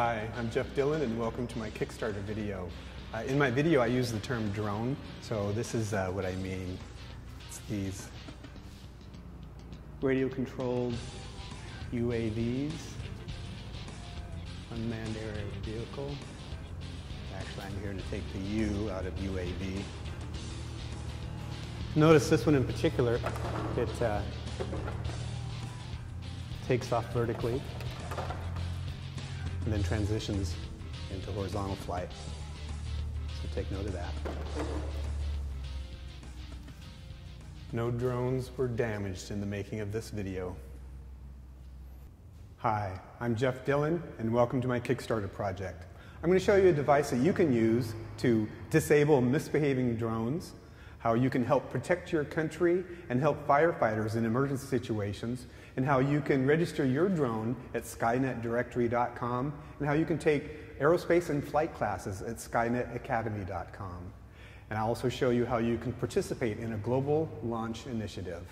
Hi, I'm Jeff Dillon and welcome to my Kickstarter video. In my video I use the term drone, so this is what I mean. It's these radio-controlled UAVs, unmanned aerial vehicle. Actually I'm here to take the U out of UAV. Notice this one in particular, it takes off vertically and then transitions into horizontal flight. So take note of that. No drones were damaged in the making of this video. Hi, I'm Jeff Dillon and welcome to my Kickstarter project. I'm going to show you a device that you can use to disable misbehaving drones, how you can help protect your country and help firefighters in emergency situations, and how you can register your drone at skynetdirectory.com, and how you can take aerospace and flight classes at skynetacademy.com. And I'll also show you how you can participate in a global launch initiative.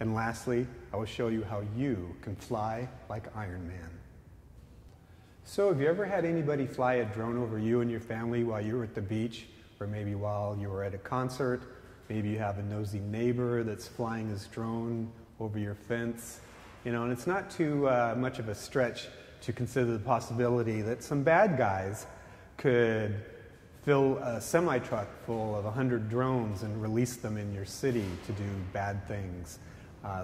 And lastly, I will show you how you can fly like Iron Man. So have you ever had anybody fly a drone over you and your family while you were at the beach, or maybe while you were at a concert? Maybe you have a nosy neighbor that's flying his drone over your fence. You know, and it's not too much of a stretch to consider the possibility that some bad guys could fill a semi-truck full of 100 drones and release them in your city to do bad things.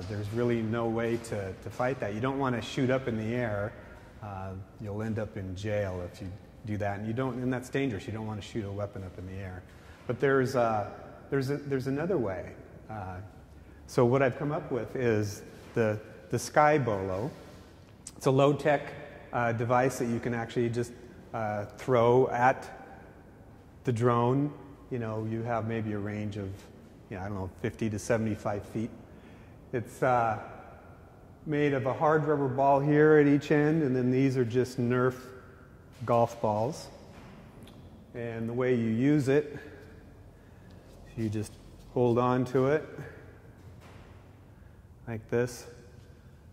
There's really no way to fight that. You don't want to shoot up in the air. You'll end up in jail if you do that, and that's dangerous. You don't want to shoot a weapon up in the air. But there's another way. So what I've come up with is the Sky Bolo. It's a low-tech device that you can actually just throw at the drone. You know, you have maybe a range of, I don't know, 50 to 75 feet. It's made of a hard rubber ball here at each end, and then these are just Nerf golf balls. And the way you use it, you just hold on to it like this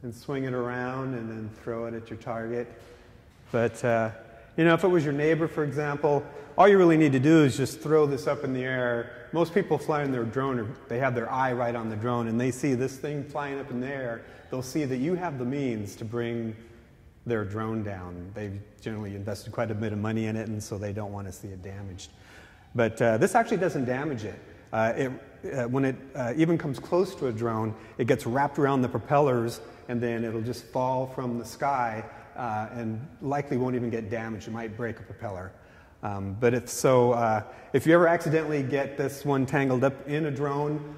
and swing it around and then throw it at your target. But if it was your neighbor, for example, all you really need to do is just throw this up in the air. Most people flying their drone, they have their eye right on the drone and they see this thing flying up in the air. They'll see that you have the means to bring their drone down. They've generally invested quite a bit of money in it, and so they don't want to see it damaged. But this actually doesn't damage it. When it even comes close to a drone, it gets wrapped around the propellers, and then it'll just fall from the sky and likely won't even get damaged. It might break a propeller. But if you ever accidentally get this one tangled up in a drone,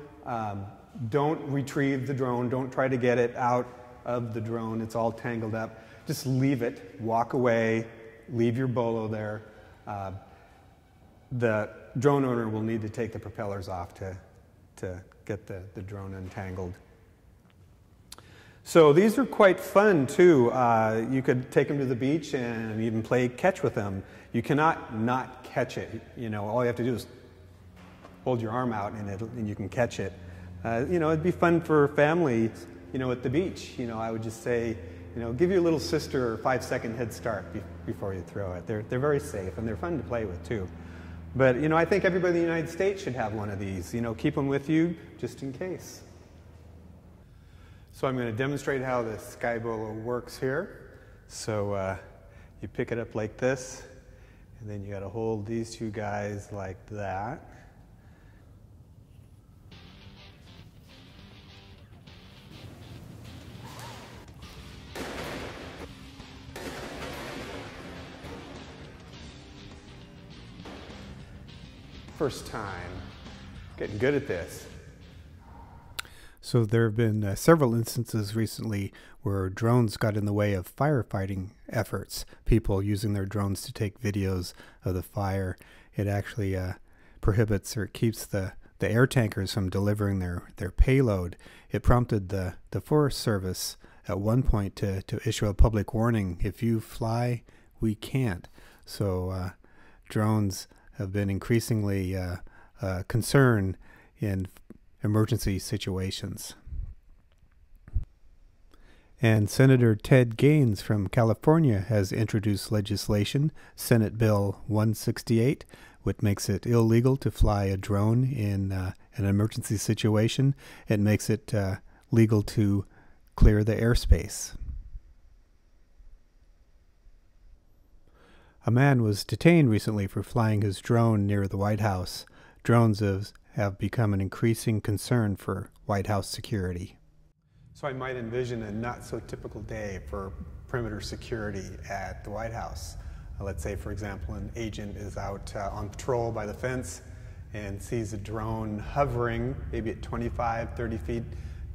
don't retrieve the drone. Don't try to get it out of the drone. It's all tangled up. Just leave it. Walk away. Leave your bolo there. The drone owner will need to take the propellers off to get the drone untangled. So these are quite fun too. You could take them to the beach and even play catch with them. You cannot not catch it. All you have to do is hold your arm out and you can catch it. It'd be fun for families, at the beach. I would just say, give your little sister a 5-second head start before you throw it. They're very safe and they're fun to play with too. But, I think everybody in the United States should have one of these. Keep them with you just in case. So I'm going to demonstrate how the Sky Bolo works here. So you pick it up like this, and then you got to hold these two guys like that. First time. Getting good at this. So there have been several instances recently where drones got in the way of firefighting efforts. People using their drones to take videos of the fire. It actually prohibits or keeps the air tankers from delivering their payload. It prompted the Forest Service at one point to issue a public warning: if you fly, we can't. So drones have been increasingly concerned in emergency situations. And Senator Ted Gaines from California has introduced legislation, Senate Bill 168, which makes it illegal to fly a drone in an emergency situation. It makes it legal to clear the airspace. A man was detained recently for flying his drone near the White House. Drones have become an increasing concern for White House security. So I might envision a not so typical day for perimeter security at the White House. Let's say, for example, an agent is out on patrol by the fence and sees a drone hovering maybe at 25, 30 feet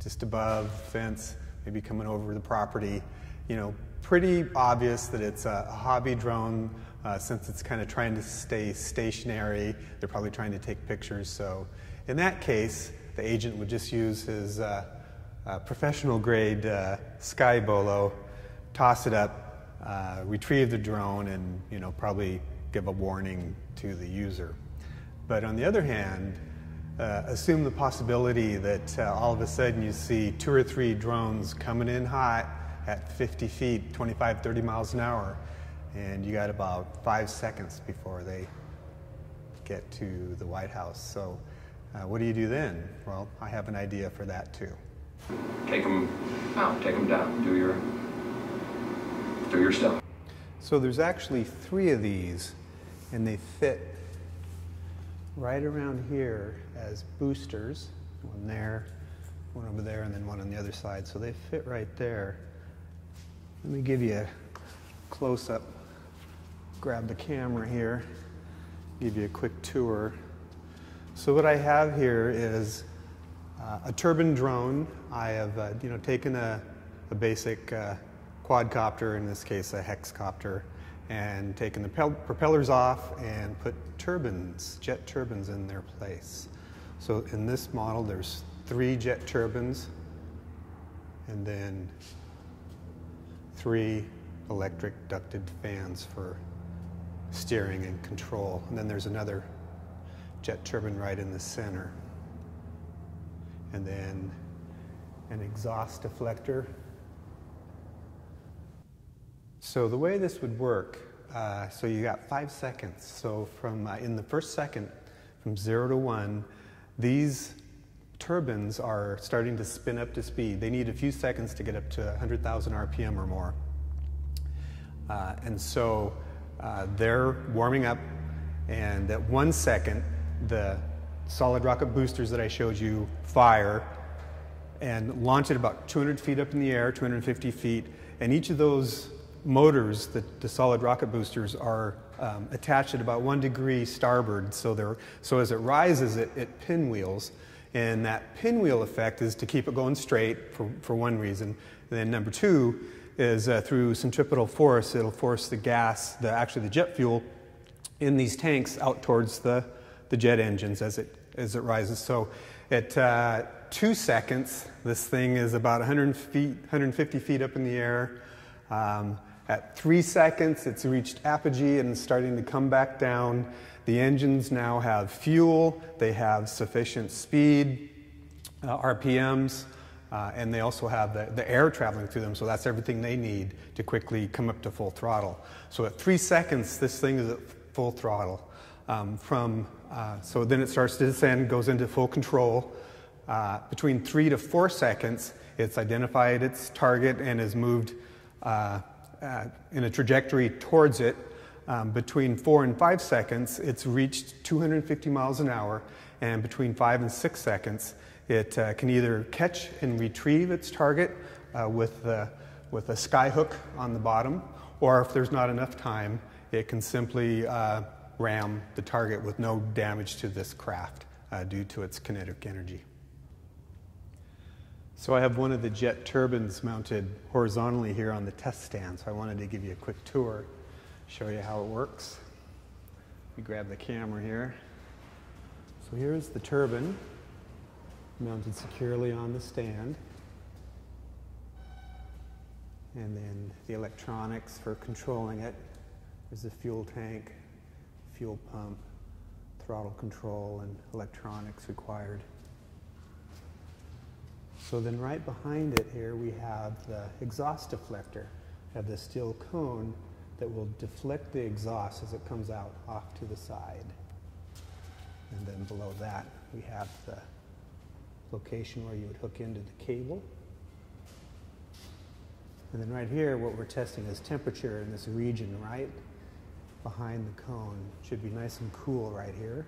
just above the fence, maybe coming over the property. You know, pretty obvious that it's a hobby drone since it's kind of trying to stay stationary. They're probably trying to take pictures. So in that case, the agent would just use his professional grade sky bolo, toss it up, retrieve the drone, and probably give a warning to the user. But on the other hand, assume the possibility that all of a sudden you see 2 or 3 drones coming in hot at 50 feet, 25, 30 miles an hour, and you got about 5 seconds before they get to the White House. So what do you do then? Well, I have an idea for that too. Take them out, take them down, do your stuff. So there's actually 3 of these, and they fit right around here as boosters. One there, one over there, and then one on the other side. So they fit right there. Let me give you a close-up. Grab the camera here, give you a quick tour. So what I have here is a turbine drone. I have taken a basic quadcopter, in this case a hexcopter, and taken the propellers off and put turbines, jet turbines, in their place. So in this model there's 3 jet turbines and then 3 electric ducted fans for steering and control. And then there's another jet turbine right in the center. And then an exhaust deflector. So the way this would work, so you got 5 seconds. So from in the first second, from 0 to 1, these turbines are starting to spin up to speed. They need a few seconds to get up to 100,000 RPM or more. And so they're warming up, and at 1 second, the solid rocket boosters that I showed you fire and launch it about 200 feet up in the air, 250 feet, and each of those motors, the solid rocket boosters, are attached at about 1 degree starboard, so as it rises, it pinwheels, and that pinwheel effect is to keep it going straight for one reason. And then number 2 is through centripetal force, it'll force the gas, actually the jet fuel, in these tanks out towards the jet engines as it rises. So at 2 seconds, this thing is about 150 feet up in the air. At 3 seconds, it's reached apogee and is starting to come back down. The engines now have fuel, they have sufficient speed, RPMs, and they also have the air traveling through them, so that's everything they need to quickly come up to full throttle. So at 3 seconds, this thing is at full throttle. So then it starts to descend, goes into full control. Between 3 to 4 seconds, it's identified its target and has moved in a trajectory towards it. Between 4 and 5 seconds, it's reached 250 miles an hour, and between 5 and 6 seconds, it can either catch and retrieve its target with a sky hook on the bottom, or if there's not enough time, it can simply ram the target with no damage to this craft due to its kinetic energy. So I have one of the jet turbines mounted horizontally here on the test stand, so I wanted to give you a quick tour, show you how it works. We grab the camera here. So here's the turbine mounted securely on the stand. And then the electronics for controlling it. There's a fuel tank, fuel pump, throttle control, and electronics required. So then right behind it here we have the exhaust deflector. We have this steel cone that will deflect the exhaust as it comes out off to the side. And then below that we have the location where you would hook into the cable. And then right here what we're testing is temperature in this region right behind the cone. It should be nice and cool right here.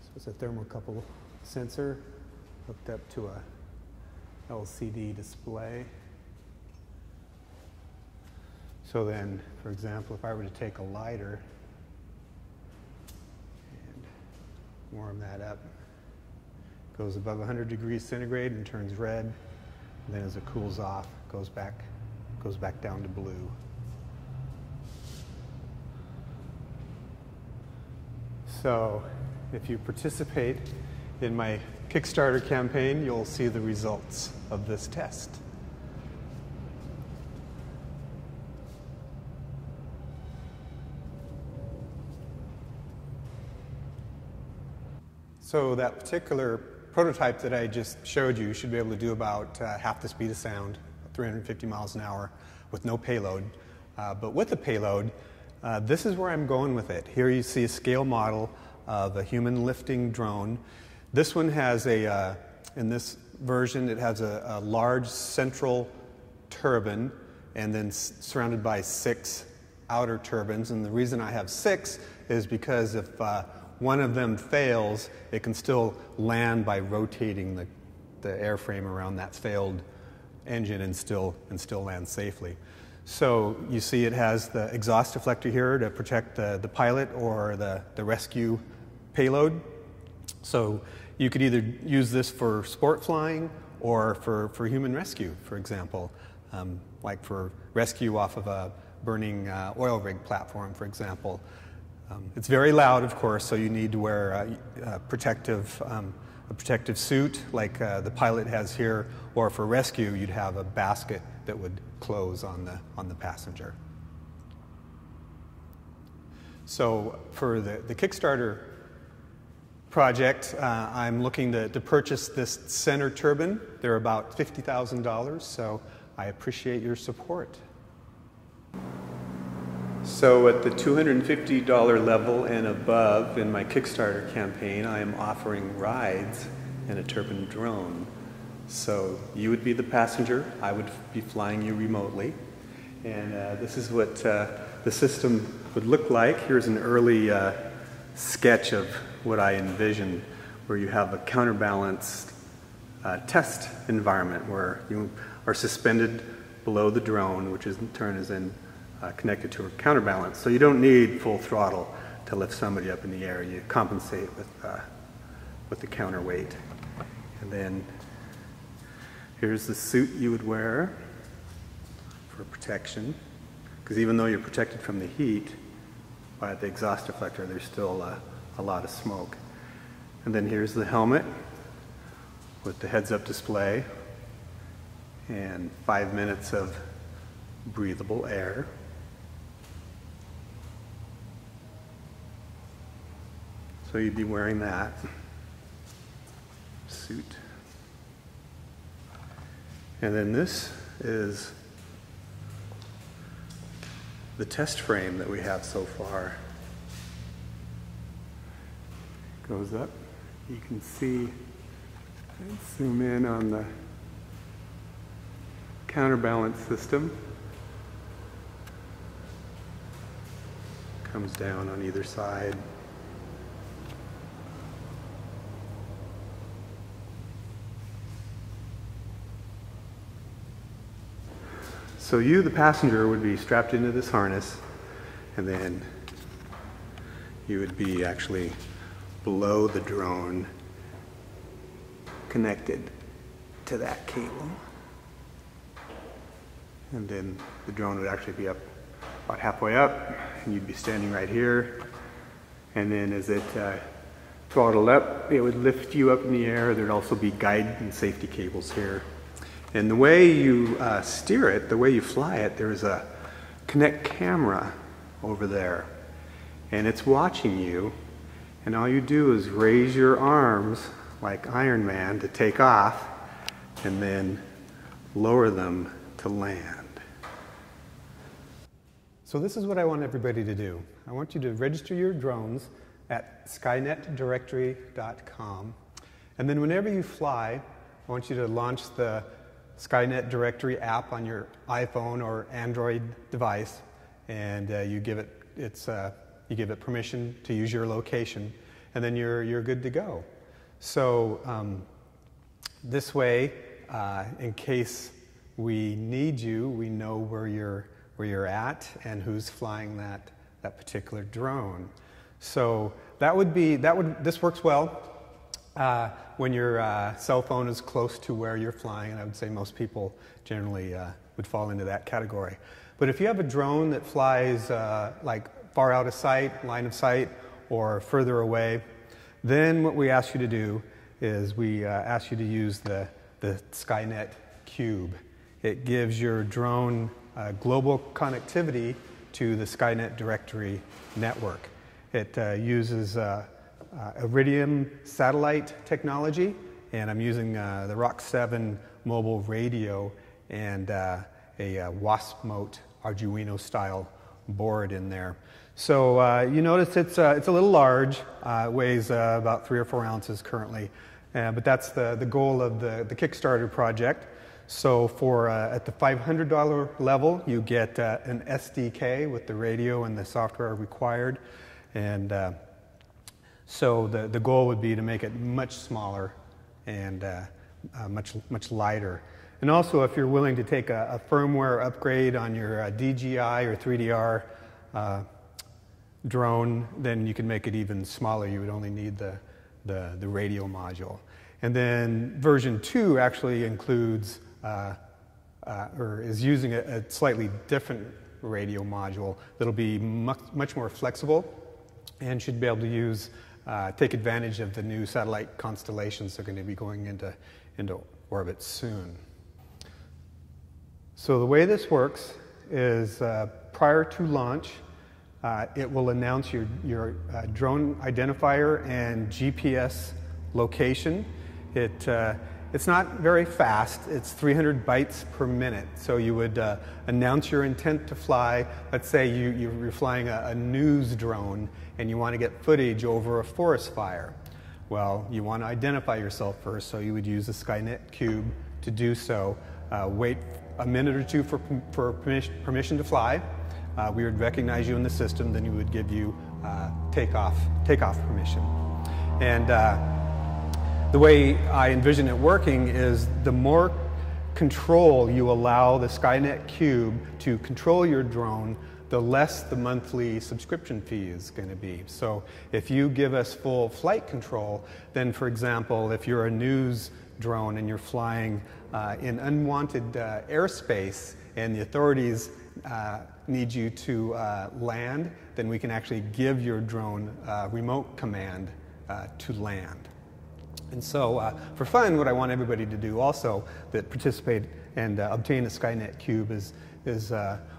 So it's a thermocouple sensor hooked up to a LCD display. So then, for example, if I were to take a lighter and warm that up, it goes above 100 degrees centigrade and turns red. And then as it cools off, it goes back down to blue. So if you participate in my Kickstarter campaign, you'll see the results of this test. So that particular prototype that I just showed you should be able to do about half the speed of sound, 350 miles an hour, with no payload. But with the payload, this is where I'm going with it. Here you see a scale model of a human lifting drone. This one has in this version, it has a large central turbine and then surrounded by 6 outer turbines. And the reason I have 6 is because if one of them fails, it can still land by rotating the airframe around that failed engine and still land safely. So you see it has the exhaust deflector here to protect the pilot or the rescue payload. So you could either use this for sport flying or for human rescue, for example, like for rescue off of a burning oil rig platform, for example. It's very loud, of course, so you need to wear a protective suit like the pilot has here, or for rescue, you'd have a basket that would close on the passenger. So for the Kickstarter project, I'm looking to purchase this center turbine. They're about $50,000, so I appreciate your support. So at the $250 level and above in my Kickstarter campaign, I am offering rides in a turbine drone. So you would be the passenger, I would be flying you remotely. And this is what the system would look like. Here's an early sketch of what I envisioned, where you have a counterbalanced test environment where you are suspended below the drone, which in turn is connected to a counterbalance. So you don't need full throttle to lift somebody up in the air. You compensate with the counterweight. And then here's the suit you would wear for protection, because even though you're protected from the heat by the exhaust deflector, there's still a lot of smoke. And then here's the helmet with the heads-up display and 5 minutes of breathable air. So you'd be wearing that suit. And then this is the test frame that we have so far. Goes up. You can see, zoom in on the counterbalance system. Comes down on either side. So you, the passenger, would be strapped into this harness, and then you would be actually below the drone, connected to that cable. And then the drone would actually be up about halfway up, and you'd be standing right here. And then as it throttled up, it would lift you up in the air. There'd also be guide and safety cables here. And the way you steer it, the way you fly it, there's a Connect camera over there. And it's watching you. And all you do is raise your arms like Iron Man to take off. and then lower them to land. So this is what I want everybody to do. I want you to register your drones at skynetdirectory.com. And then whenever you fly, I want you to launch the Skynet Directory app on your iPhone or Android device, and you give it permission to use your location, and then you're good to go. So this way, in case we need you, we know where you're at and who's flying that particular drone. So this works well when your cell phone is close to where you're flying, and I would say most people generally would fall into that category. But if you have a drone that flies like far out of sight, line of sight, or further away, then what we ask you to do is we ask you to use the Skynet Cube. It gives your drone global connectivity to the Skynet Directory network. It uses Iridium satellite technology, and I'm using the Rock 7 mobile radio and a WASP-mote Arduino style board in there. So you notice it's a little large. It weighs about 3 or 4 ounces currently, but that's the goal of the Kickstarter project. So at the $500 level, you get an SDK with the radio and the software required, and so the goal would be to make it much smaller and much lighter. And also, if you're willing to take a firmware upgrade on your DJI or 3DR drone, then you can make it even smaller. You would only need the radio module. And then version 2 actually includes or is using a slightly different radio module that'll be much more flexible and should be able to take advantage of the new satellite constellations that are going to be going into orbit soon. So the way this works is prior to launch, it will announce your drone identifier and GPS location. It's not very fast. It's 300 bytes per minute. So you would announce your intent to fly. Let's say you're flying a news drone and you want to get footage over a forest fire. Well, you want to identify yourself first, so you would use the Skynet Cube to do so. Wait a minute or two for permission to fly. We would recognize you in the system, then we would give you takeoff permission. And the way I envision it working is the more control you allow the Skynet Cube to control your drone, the less the monthly subscription fee is going to be. So if you give us full flight control, then for example, if you're a news drone and you're flying in unwanted airspace and the authorities need you to land, then we can actually give your drone remote command to land. And so for fun, what I want everybody to do also that participate and obtain a Skynet Cube is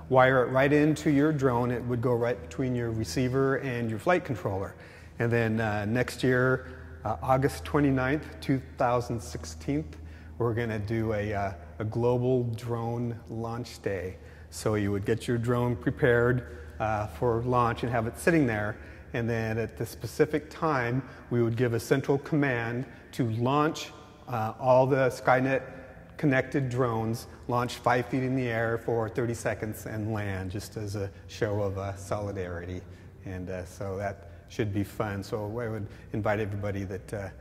wire it right into your drone. It would go right between your receiver and your flight controller. And then next year, August 29th, 2016, we're going to do a global drone launch day. So you would get your drone prepared for launch and have it sitting there. And then at the specific time, we would give a central command to launch all the Skynet connected drones, launch 5 feet in the air for 30 seconds and land, just as a show of solidarity. And so that should be fun. So I would invite everybody that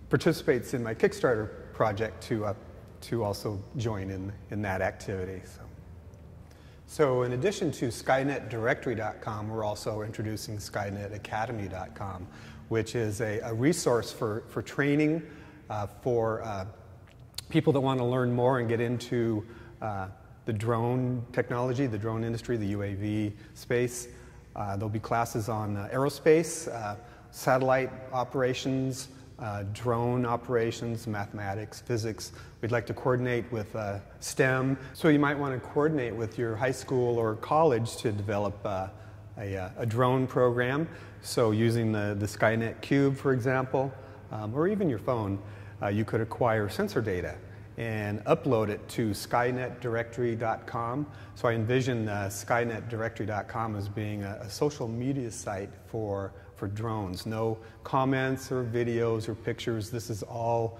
participates in my Kickstarter project to also join in that activity. So in addition to SkynetDirectory.com, we're also introducing SkynetAcademy.com, which is a resource for training for people that want to learn more and get into the drone technology, the drone industry, the UAV space. There'll be classes on aerospace, satellite operations, drone operations, mathematics, physics. We'd like to coordinate with STEM. So you might want to coordinate with your high school or college to develop a drone program. So using the Skynet Cube, for example, or even your phone, you could acquire sensor data and upload it to skynetdirectory.com. So I envision skynetdirectory.com as being a social media site for drones. No comments or videos or pictures. This is all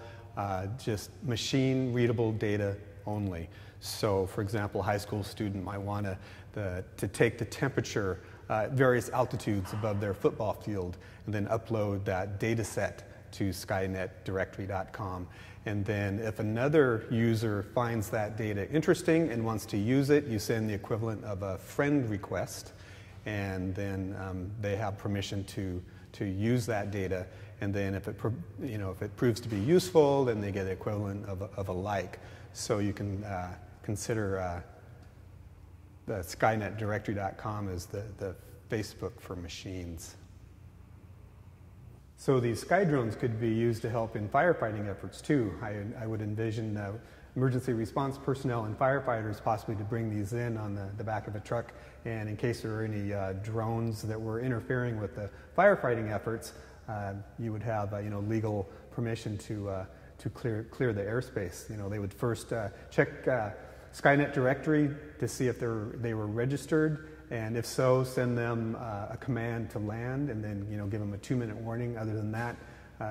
just machine readable data only. So for example, a high school student might want to take the temperature at various altitudes above their football field and then upload that data set to skynetdirectory.com. And then if another user finds that data interesting and wants to use it, you send the equivalent of a friend request, and then they have permission to use that data. And then if it proves to be useful, then they get the equivalent of a like. So you can consider the skynetdirectory.com as the Facebook for machines. So these sky drones could be used to help in firefighting efforts too. I would envision emergency response personnel and firefighters possibly to bring these in on the back of a truck, and in case there are any drones that were interfering with the firefighting efforts, you would have legal permission to clear the airspace. They would first check Skynet directory to see if they were registered, and if so, send them a command to land, and then give them a 2-minute warning. Other than that,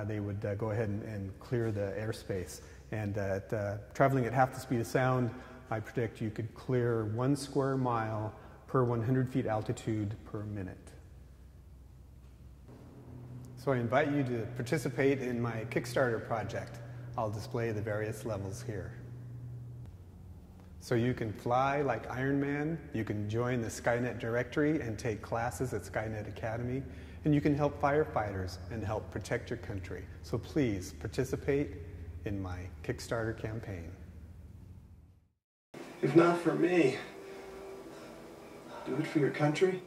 they would go ahead and clear the airspace. And traveling at half the speed of sound, I predict you could clear 1 square mile per 100 feet altitude per minute. So I invite you to participate in my Kickstarter project. I'll display the various levels here. So you can fly like Iron Man, you can join the Skynet directory and take classes at Skynet Academy, and you can help firefighters and help protect your country. So please participate in my Kickstarter campaign. If not for me, do it for your country.